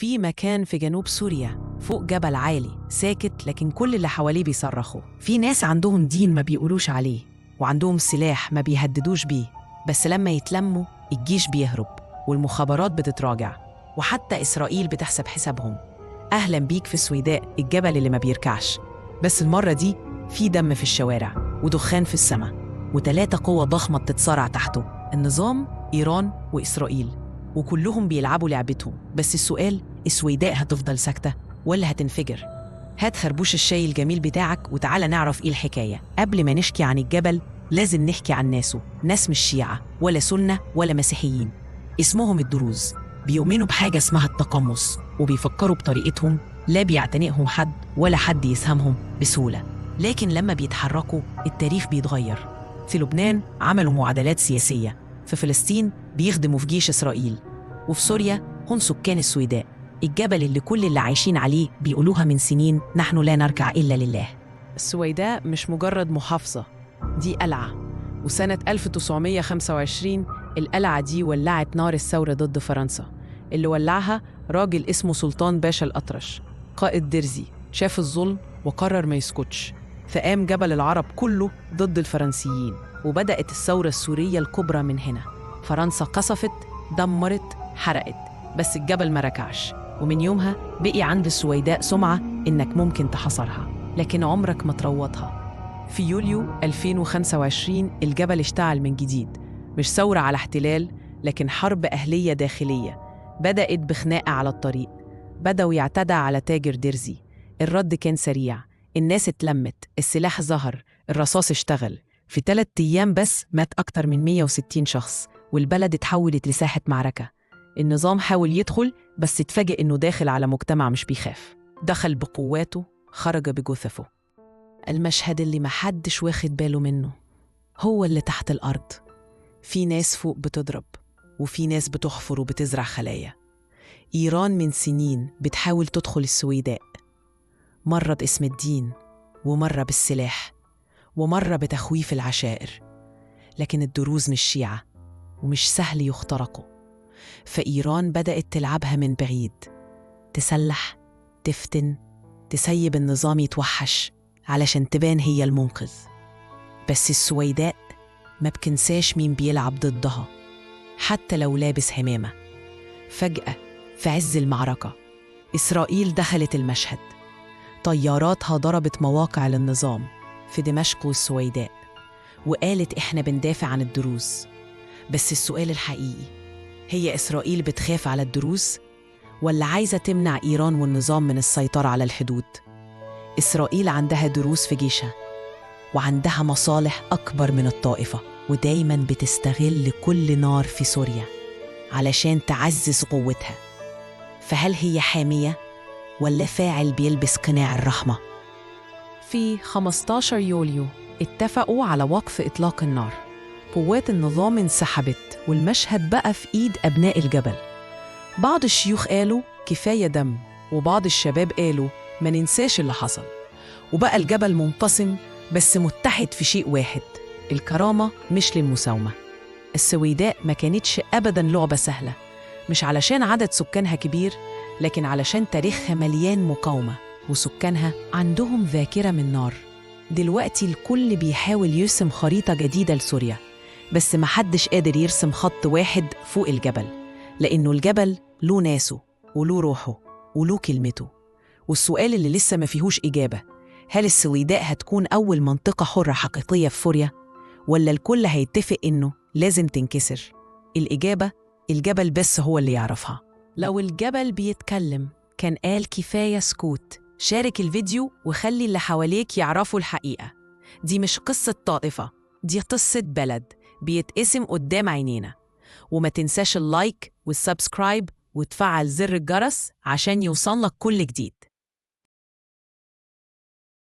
في مكان في جنوب سوريا فوق جبل عالي ساكت، لكن كل اللي حواليه بيصرخوا. في ناس عندهم دين ما بيقولوش عليه، وعندهم سلاح ما بيهددوش بيه، بس لما يتلموا الجيش بيهرب والمخابرات بتتراجع، وحتى إسرائيل بتحسب حسابهم. أهلا بيك في السويداء، الجبل اللي ما بيركعش. بس المرة دي في دم في الشوارع ودخان في السماء، وتلاتة قوة ضخمة بتتصارع تحته: النظام، إيران، وإسرائيل، وكلهم بيلعبوا لعبتهم. بس السؤال، السويداء هتفضل ساكتة ولا هتنفجر؟ هات خربوش الشاي الجميل بتاعك وتعالى نعرف إيه الحكاية. قبل ما نحكي عن الجبل لازم نحكي عن ناسه. ناس مش شيعة ولا سنة ولا مسيحيين، اسمهم الدروز. بيؤمنوا بحاجة اسمها التقمص، وبيفكروا بطريقتهم، لا بيعتنقهم حد ولا حد يسهمهم بسهولة. لكن لما بيتحركوا التاريخ بيتغير. في لبنان عملوا معادلات سياسية، في فلسطين بيخدموا في جيش إسرائيل، وفي سوريا هم سكان السويداء، الجبل اللي كل اللي عايشين عليه بيقولوها من سنين: نحن لا نركع إلا لله. السويداء مش مجرد محافظة، دي قلعة. وسنة 1925 القلعة دي ولعت نار الثورة ضد فرنسا. اللي ولعها راجل اسمه سلطان باشا الأطرش، قائد درزي، شاف الظلم وقرر ما يسكتش، فقام جبل العرب كله ضد الفرنسيين، وبدأت الثورة السورية الكبرى من هنا. فرنسا قصفت، دمرت، حرقت، بس الجبل ما ركعش. ومن يومها بقي عند السويداء سمعة إنك ممكن تحصرها لكن عمرك ما تروضها. في يوليو 2025 الجبل اشتعل من جديد، مش ثورة على احتلال، لكن حرب أهلية داخلية. بدأت بخناقة على الطريق، بدأوا يعتدى على تاجر درزي. الرد كان سريع، الناس اتلمت، السلاح ظهر، الرصاص اشتغل. في 3 أيام بس مات أكتر من 160 شخص، والبلد اتحولت لساحة معركة. النظام حاول يدخل، بس اتفاجئ إنه داخل على مجتمع مش بيخاف. دخل بقواته، خرج بجثثه. المشهد اللي محدش واخد باله منه هو اللي تحت الأرض. في ناس فوق بتضرب، وفي ناس بتحفر وبتزرع خلايا. إيران من سنين بتحاول تدخل السويداء، مرة باسم الدين، ومرة بالسلاح، ومرة بتخويف العشائر. لكن الدروز مش شيعة ومش سهل يخترقوا، فإيران بدأت تلعبها من بعيد، تسلح، تفتن، تسيب النظام يتوحش علشان تبان هي المنقذ. بس السويداء ما بكنساش مين بيلعب ضدها، حتى لو لابس همامة. فجأة في عز المعركة إسرائيل دخلت المشهد، طياراتها ضربت مواقع للنظام في دمشق والسويداء، وقالت إحنا بندافع عن الدروز. بس السؤال الحقيقي، هي إسرائيل بتخاف على الدروز ولا عايزة تمنع إيران والنظام من السيطرة على الحدود؟ إسرائيل عندها دروز في جيشها، وعندها مصالح أكبر من الطائفة، ودايماً بتستغل كل نار في سوريا علشان تعزز قوتها. فهل هي حامية ولا فاعل بيلبس قناع الرحمة؟ في 15 يوليو اتفقوا على وقف إطلاق النار. قوات النظام انسحبت، والمشهد بقى في إيد أبناء الجبل. بعض الشيوخ قالوا كفاية دم، وبعض الشباب قالوا ما ننساش اللي حصل. وبقى الجبل منقسم بس متحد في شيء واحد: الكرامة مش للمساومة. السويداء ما كانتش أبداً لعبة سهلة، مش علشان عدد سكانها كبير، لكن علشان تاريخها مليان مقاومة، وسكانها عندهم ذاكرة من نار. دلوقتي الكل بيحاول يرسم خريطة جديدة لسوريا، بس محدش قادر يرسم خط واحد فوق الجبل، لأنه الجبل له ناسه وله روحه وله كلمته. والسؤال اللي لسه ما فيهوش إجابة، هل السويداء هتكون أول منطقة حرة حقيقية في سوريا، ولا الكل هيتفق إنه لازم تنكسر؟ الإجابة الجبل بس هو اللي يعرفها. لو الجبل بيتكلم كان قال كفاية سكوت. شارك الفيديو وخلي اللي حواليك يعرفوا الحقيقة. دي مش قصة طائفة، دي قصة بلد بيتقسم قدام عينينا. وما تنساش اللايك والسبسكرايب وتفعل زر الجرس عشان يوصلك كل جديد.